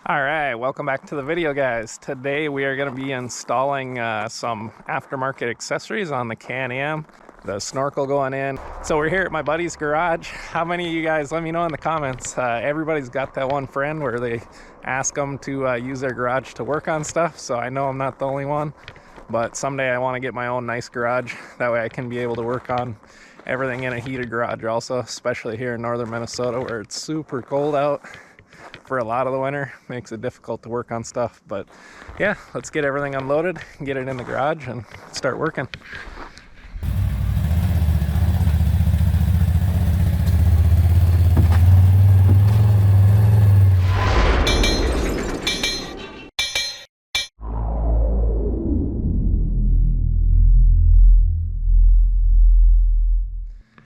All right, welcome back to the video, guys. Today we are going to be installing some aftermarket accessories on the Can-Am, the Snorkel going in. So we're here at my buddy's garage. How many of you guys, let me know in the comments. Everybody's got that one friend where they ask them to use their garage to work on stuff. So I know I'm not the only one, but someday I want to get my own nice garage. That way I can be able to work on everything in a heated garage also, especially here in northern Minnesota where it's super cold out. For a lot of the winter, makes it difficult to work on stuff. But yeah, let's get everything unloaded, get it in the garage, and start working.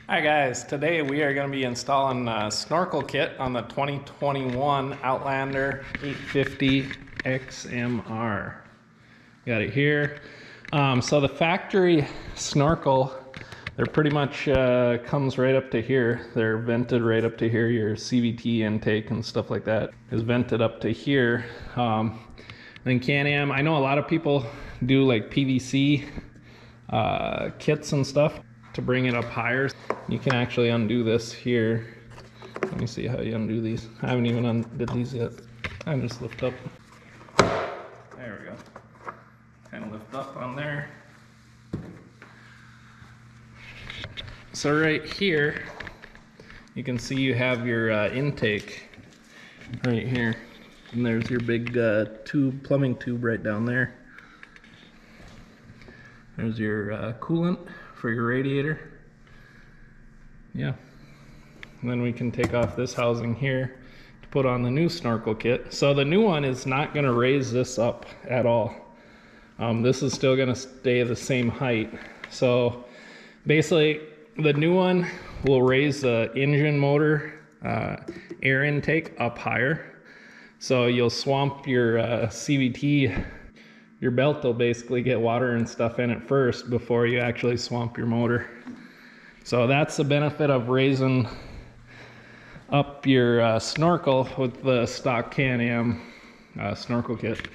Hi guys, today we are going to be installing a Snorkel kit on the 2021 Outlander 850 XMR. Got it here. So the factory Snorkel, they're pretty much comes right up to here. They're vented right up to here. Your CVT intake and stuff like that is vented up to here. Then Can-Am, I know a lot of people do like PVC kits and stuff to bring it up higher. You can actually undo this here. Let me see how you undo these. I haven't even undid these yet. I just lift up. There we go. Kind of lift up on there. So right here, you can see you have your intake right here. And there's your big tube, plumbing tube right down there. There's your coolant for your radiator. Yeah, and then we can take off this housing here to put on the new Snorkel kit. So the new one is not going to raise this up at all. This is still going to stay the same height. So basically the new one will raise the engine motor air intake up higher. So you'll swamp your CVT. Your belt will basically get water and stuff in it first before you actually swamp your motor. So that's the benefit of raising up your Snorkel with the stock Can-Am Snorkel kit.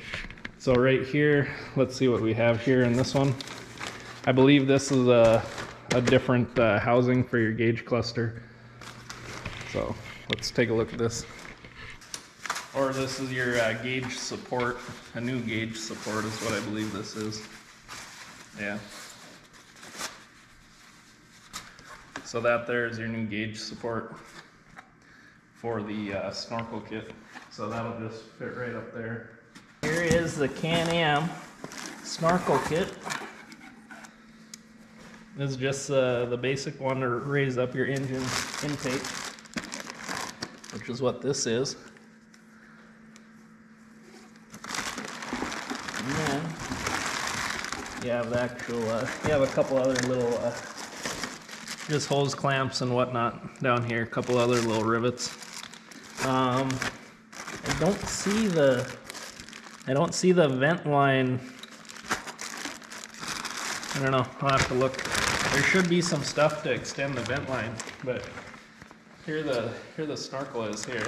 So right here, let's see what we have here in this one. I believe this is a different housing for your gauge cluster. So let's take a look at this. Or this is your gauge support. A new gauge support is what I believe this is. Yeah. So that there is your new gauge support for the Snorkel kit. So that'll just fit right up there. Here is the Can-Am Snorkel kit. This is just the basic one to raise up your engine intake, which is what this is. And then you have the actual, you have a couple other little just hose clamps and whatnot down here, a couple other little rivets. I don't see the vent line. I don't know, I'll have to look. There should be some stuff to extend the vent line, but here the Snorkel is here.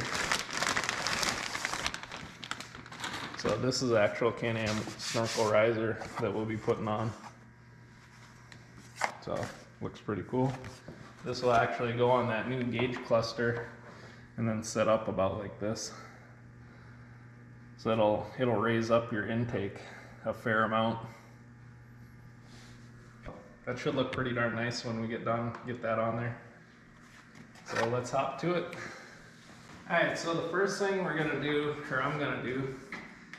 So this is the actual Can-Am Snorkel riser that we'll be putting on. So looks pretty cool. This will actually go on that new gauge cluster and then set up about like this. So it'll raise up your intake a fair amount. That should look pretty darn nice when we get done, get that on there. So let's hop to it. Alright, so the first thing we're gonna do, or I'm gonna do,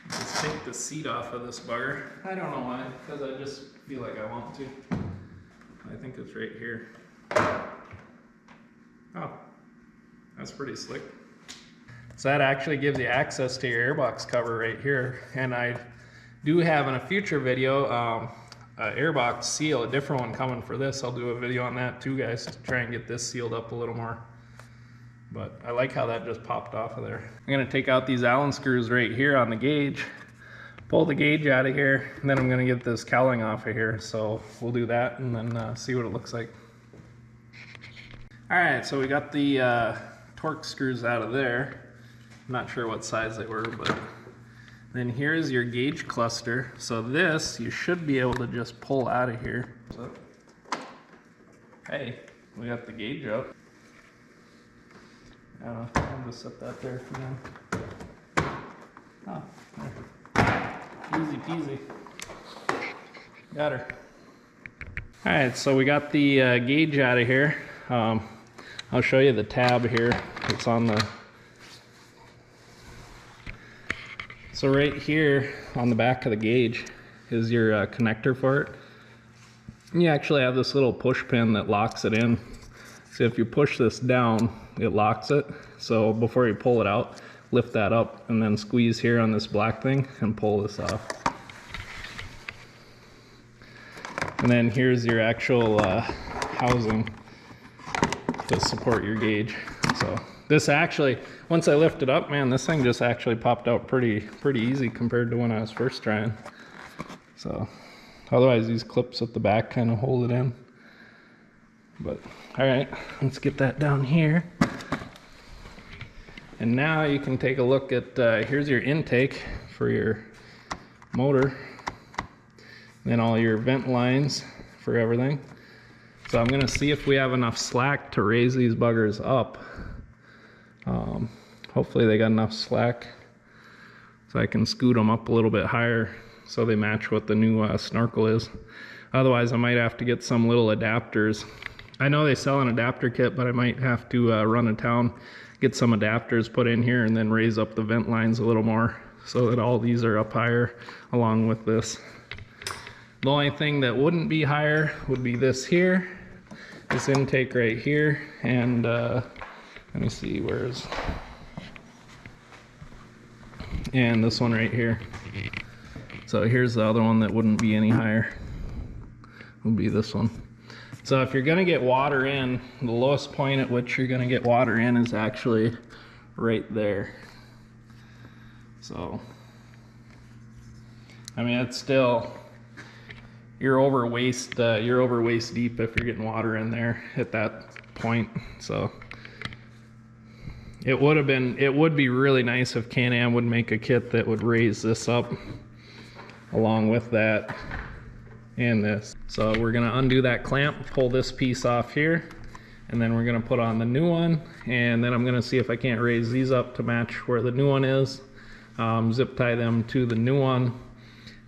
is take the seat off of this bugger. I don't know why, because I just feel like I want to. I think it's right here. Oh, that's pretty slick. So that actually gives you access to your airbox cover right here. And I do have in a future video an airbox seal, a different one coming for this. I'll do a video on that too, guys, to try and get this sealed up a little more. But I like how that just popped off of there. I'm gonna take out these Allen screws right here on the gauge, pull the gauge out of here, and then I'm gonna get this cowling off of here. So we'll do that and then see what it looks like. All right, so we got the torque screws out of there. not sure what size they were, but then here's your gauge cluster. So this, you should be able to just pull out of here. So, hey, we got the gauge up. I'll just set that there for now. Oh, there. Easy peasy. Got her. All right, so we got the gauge out of here. I'll show you the tab here. It's on the... So right here on the back of the gauge is your connector for it. You actually have this little push pin that locks it in. So if you push this down, it locks it. So before you pull it out, lift that up and then squeeze here on this black thing and pull this off. And then here's your actual housing to support your gauge. So this actually, once I lift it up, man, this thing just actually popped out pretty easy compared to when I was first trying. So otherwise these clips at the back kind of hold it in. But all right, let's get that down here. And now you can take a look at, here's your intake for your motor. Then all your vent lines for everything. So I'm gonna see if we have enough slack to raise these buggers up. Hopefully they got enough slack so I can scoot them up a little bit higher so they match what the new Snorkel is. Otherwise I might have to get some little adapters. I know they sell an adapter kit, but I might have to run to town, get some adapters put in here and then raise up the vent lines a little more so that all these are up higher along with this. The only thing that wouldn't be higher would be this here, this intake right here, and let me see, where's, and this one right here. So here's the other one that wouldn't be any higher, would be this one. So if you're gonna get water in, the lowest point at which you're gonna get water in is actually right there. So, I mean, it's still, you're over waist deep if you're getting water in there at that point. So it would be really nice if Can-Am would make a kit that would raise this up along with that and this. So we're gonna undo that clamp, pull this piece off here, and then we're gonna put on the new one, and then I'm gonna see if I can't raise these up to match where the new one is, zip tie them to the new one,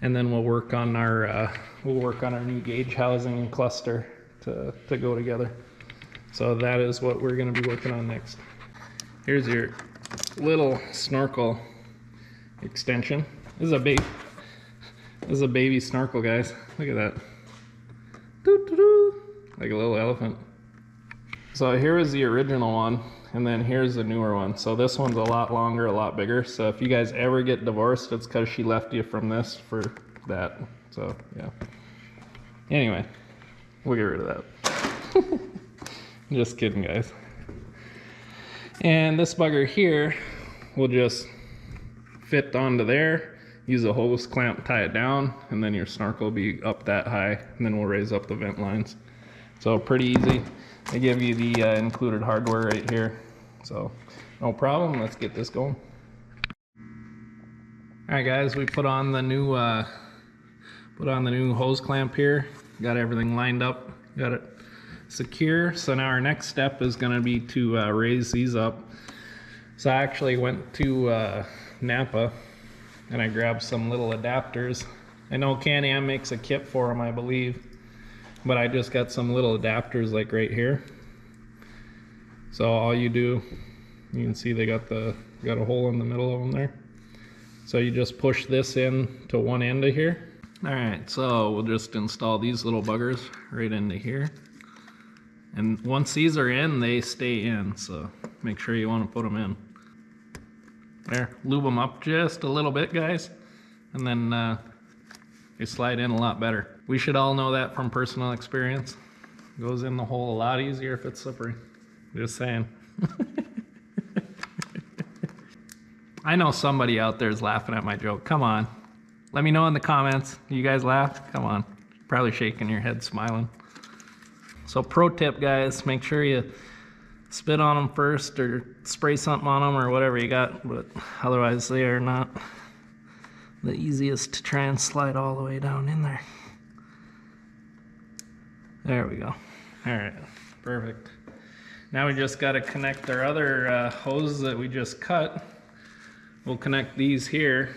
and then we'll work on our new gauge housing and cluster to go together. So that is what we're going to be working on next. Here's your little Snorkel extension. This is a baby Snorkel, guys. Look at that. Doo-doo-doo. Like a little elephant. So here is the original one, and then here's the newer one. So this one's a lot longer, a lot bigger. So if you guys ever get divorced, it's because she left you from this for that. So yeah. Anyway, we'll get rid of that. Just kidding, guys. And this bugger here will just fit onto there. Use a hose clamp, tie it down, and then your Snorkel will be up that high, and then we'll raise up the vent lines. So pretty easy. They give you the included hardware right here. So no problem, let's get this going. All right guys, we put on the new hose clamp here. Got everything lined up, got it secure. So now our next step is gonna be to raise these up. So I actually went to Napa and I grabbed some little adapters. I know Can-Am makes a kit for them, I believe, but I just got some little adapters like right here. So all you do, you can see they got a hole in the middle of them there. So you just push this in to one end of here. All right, so we'll just install these little buggers right into here. And once these are in, they stay in, so make sure you want to put them in. There, lube them up just a little bit, guys, and then they slide in a lot better. We should all know that from personal experience. It goes in the hole a lot easier if it's slippery. Just saying. I know somebody out there is laughing at my joke. Come on. Let me know in the comments. You guys laugh? Come on. Probably shaking your head, smiling. So pro tip, guys, make sure you spit on them first or spray something on them or whatever you got, but otherwise they are not the easiest to try and slide all the way down in there. There we go. All right, perfect. Now we just got to connect our other hose that we just cut. We'll connect these here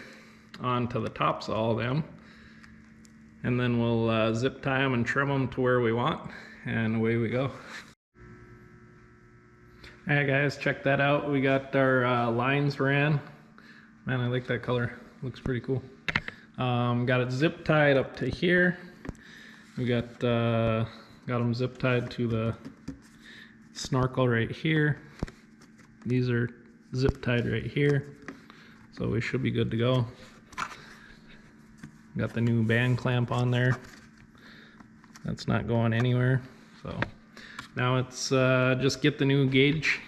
onto the tops of all of them, and then we'll zip tie them and trim them to where we want, and away we go. All right guys, check that out. We got our lines ran. Man, I like that color. Looks pretty cool. Got it zip tied up to here. We got them zip tied to the Snorkel right here. These are zip tied right here, so we should be good to go. Got the new band clamp on there. That's not going anywhere. So now it's just get the new gauge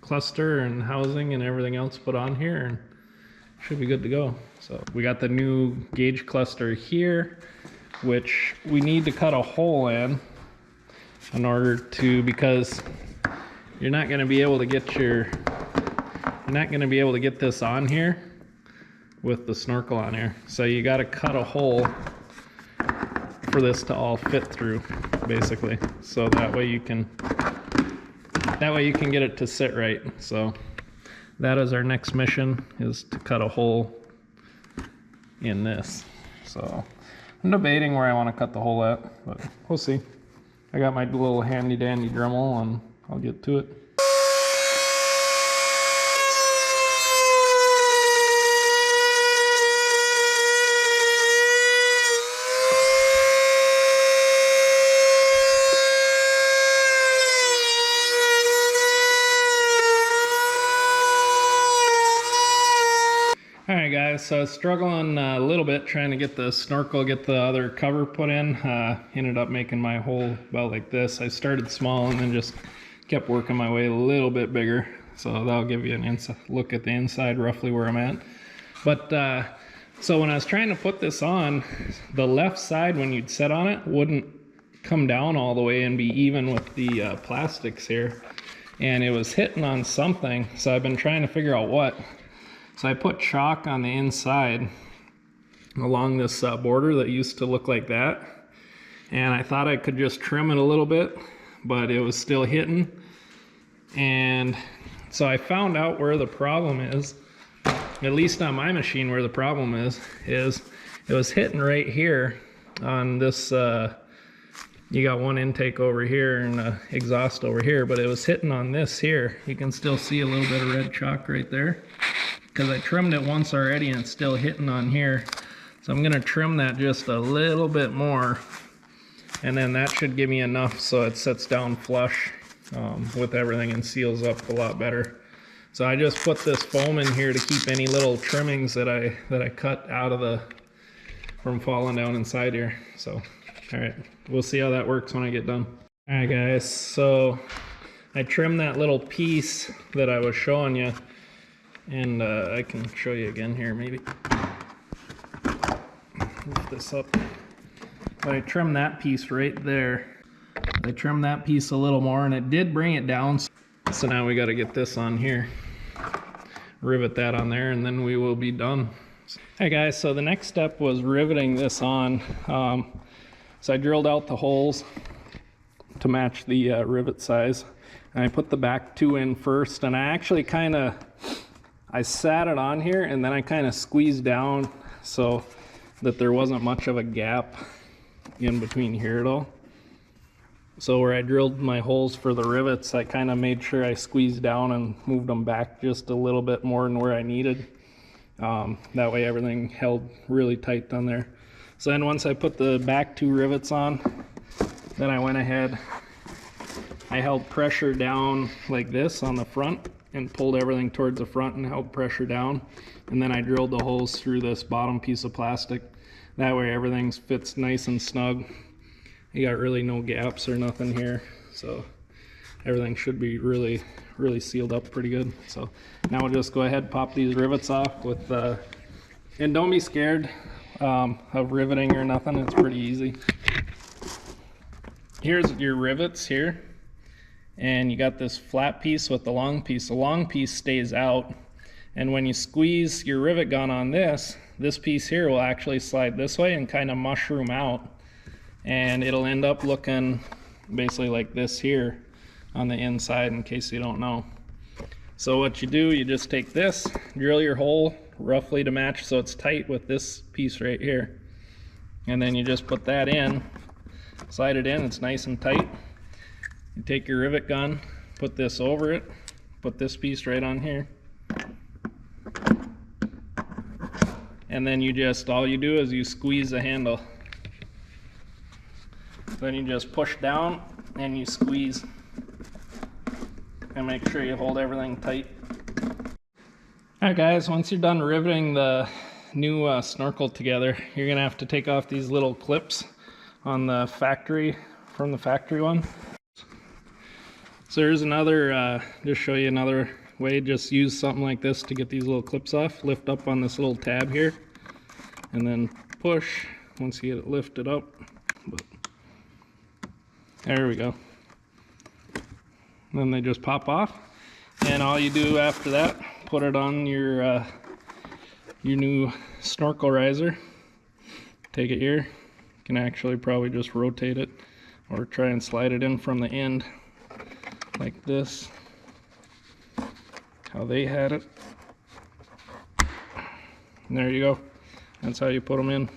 cluster and housing and everything else put on here, and should be good to go. So we got the new gauge cluster here, which we need to cut a hole in order to, because you're not going to be able to get this on here with the Snorkel on here. So you got to cut a hole for this to all fit through, basically. So that way you can get it to sit right. So that is our next mission, is to cut a hole in this. So I'm debating where I want to cut the hole at, but we'll see. I got my little handy dandy Dremel and I'll get to it. Alright guys, so I was struggling a little bit trying to get the Snorkel, get the other cover put in. Ended up making my hole about like this. I started small and then just kept working my way a little bit bigger. So that'll give you an look at the inside, roughly where I'm at. But so when I was trying to put this on, the left side when you'd set on it wouldn't come down all the way and be even with the plastics here. And it was hitting on something, so I've been trying to figure out what. So I put chalk on the inside along this border that used to look like that, and I thought I could just trim it a little bit, but it was still hitting. And so I found out where the problem is, at least on my machine where the problem is it was hitting right here on this, you got one intake over here and an exhaust over here, but it was hitting on this here. You can still see a little bit of red chalk right there, because I trimmed it once already and it's still hitting on here. So I'm gonna trim that just a little bit more, and then that should give me enough so it sits down flush with everything and seals up a lot better. So I just put this foam in here to keep any little trimmings that I cut out of from falling down inside here. So all right, we'll see how that works when I get done. All right guys, so I trimmed that little piece that I was showing you. And I can show you again here, maybe. Lift this up. But I trimmed that piece right there. I trimmed that piece a little more, and it did bring it down. So now we got to get this on here. Rivet that on there, and then we will be done. Hey guys, so the next step was riveting this on. So I drilled out the holes to match the rivet size. And I put the back two in first, and I actually I sat it on here and then I kind of squeezed down so that there wasn't much of a gap in between here at all. So where I drilled my holes for the rivets, I kind of made sure I squeezed down and moved them back just a little bit more than where I needed. That way everything held really tight down there. So then once I put the back two rivets on, then I went ahead, I held pressure down like this on the front and pulled everything towards the front and held pressure down, and then I drilled the holes through this bottom piece of plastic. That way everything fits nice and snug. You got really no gaps or nothing here, so everything should be really sealed up pretty good. So now we'll just go ahead and pop these rivets off with and don't be scared of riveting or nothing. It's pretty easy. Here's your rivets here, and you got this flat piece with the long piece. The long piece stays out, and when you squeeze your rivet gun on this piece here will actually slide this way and kind of mushroom out, and it'll end up looking basically like this here on the inside, in case you don't know. So what you do, you just take this, drill your hole roughly to match so it's tight with this piece right here, and then you just put that in, slide it in, it's nice and tight. You take your rivet gun, put this over it, put this piece right on here, and then you just, all you do is you squeeze the handle. Then you just push down and you squeeze, and make sure you hold everything tight. Alright guys, once you're done riveting the new snorkel together, you're gonna have to take off these little clips on the factory, from the factory one. So here's another, just show you another way. Just use something like this to get these little clips off. Lift up on this little tab here, and then push once you get it lifted up. There we go. Then they just pop off, and all you do after that, put it on your new snorkel riser. Take it here. You can actually probably just rotate it, or try and slide it in from the end like this, how they had it. And there you go. That's how you put them in.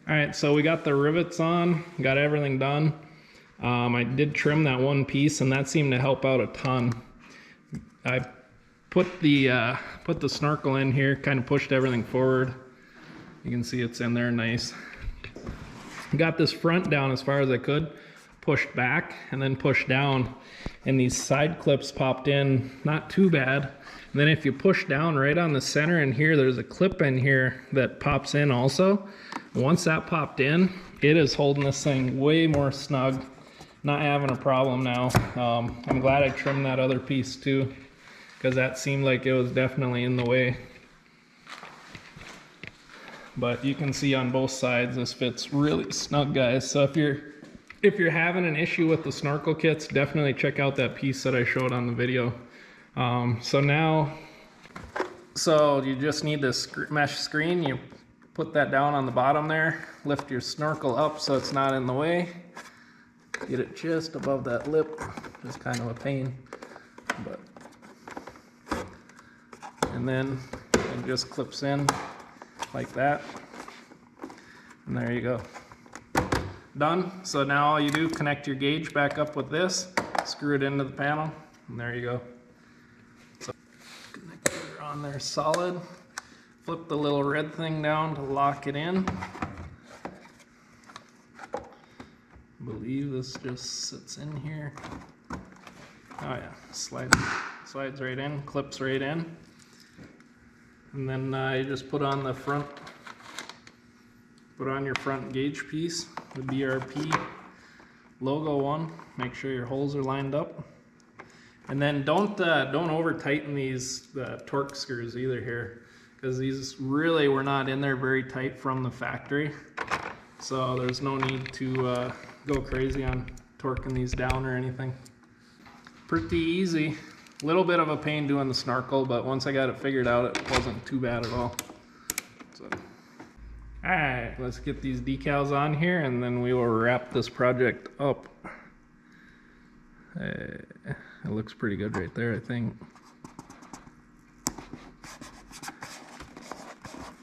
Alright, so we got the rivets on, got everything done. I did trim that one piece, and that seemed to help out a ton. I put the snorkel in here, kind of pushed everything forward. You can see it's in there nice. Got this front down as far as I could, pushed back and then pushed down, and these side clips popped in not too bad. And then if you push down right on the center in here, there's a clip in here that pops in also. Once that popped in, it is holding this thing way more snug. Not having a problem now. I'm glad I trimmed that other piece too, because that seemed like it was definitely in the way. But you can see on both sides this fits really snug, guys. So if you're having an issue with the snorkel kits, definitely check out that piece that I showed on the video. So you just need this mesh screen. You put that down on the bottom there, lift your snorkel up so it's not in the way. Get it just above that lip. It's kind of a pain, but, and then it just clips in like that, and there you go. Done. So now all you do, connect your gauge back up with this, screw it into the panel, and there you go. So connector on there solid. Flip the little red thing down to lock it in. I believe this just sits in here. Oh yeah, slides right in, clips right in. And then you just put on the front, put on your front gauge piece, the BRP logo one. Make sure your holes are lined up. And then don't over tighten these torque screws either here, because these really were not in there very tight from the factory. So there's no need to go crazy on torquing these down or anything. Pretty easy. A little bit of a pain doing the snorkel, but once I got it figured out, it wasn't too bad at all. So, alright, let's get these decals on here, and then we will wrap this project up. It looks pretty good right there, I think.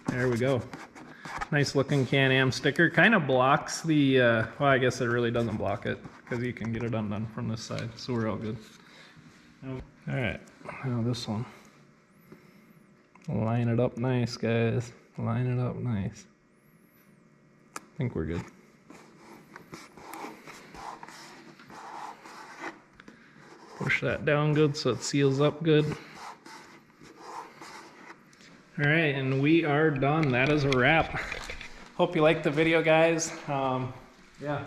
There we go. Nice looking Can-Am sticker. Kind of blocks the, well, I guess it really doesn't block it, because you can get it undone from this side, so we're all good. Alright, now this one. Line it up nice, guys. Line it up nice. I think we're good. Push that down good so it seals up good. Alright, and we are done. That is a wrap. Hope you liked the video, guys. Yeah,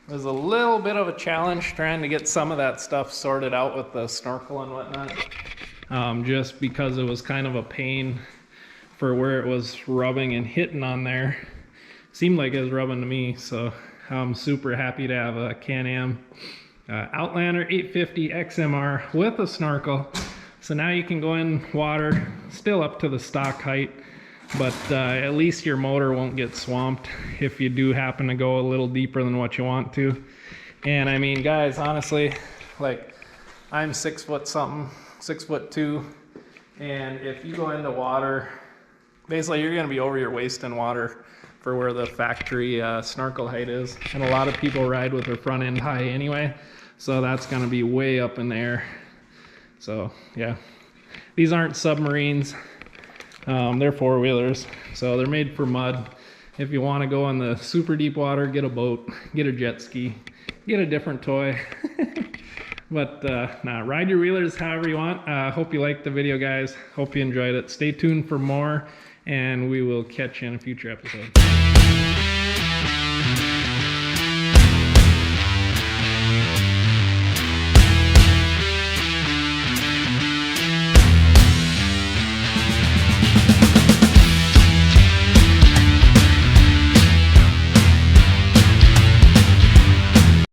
it was a little bit of a challenge trying to get some of that stuff sorted out with the snorkel and whatnot. Just because it was kind of a pain for where it was rubbing and hitting on there. Seemed like it was rubbing to me, so I'm super happy to have a Can-Am Outlander 850 XMR with a snorkel. So now you can go in water, still up to the stock height, but at least your motor won't get swamped if you do happen to go a little deeper than what you want to. And I mean, guys, honestly, like, I'm 6 foot something, 6'2", and if you go into water, basically you're gonna be over your waist in water for where the factory snorkel height is. And a lot of people ride with their front end high anyway, so that's gonna be way up in the air. So yeah, these aren't submarines, they're four-wheelers, so they're made for mud. If you want to go in the super deep water, get a boat, get a jet ski, get a different toy. But nah, ride your wheelers however you want. Hope you liked the video, guys. Hope you enjoyed it. Stay tuned for more, and we will catch you in a future episode.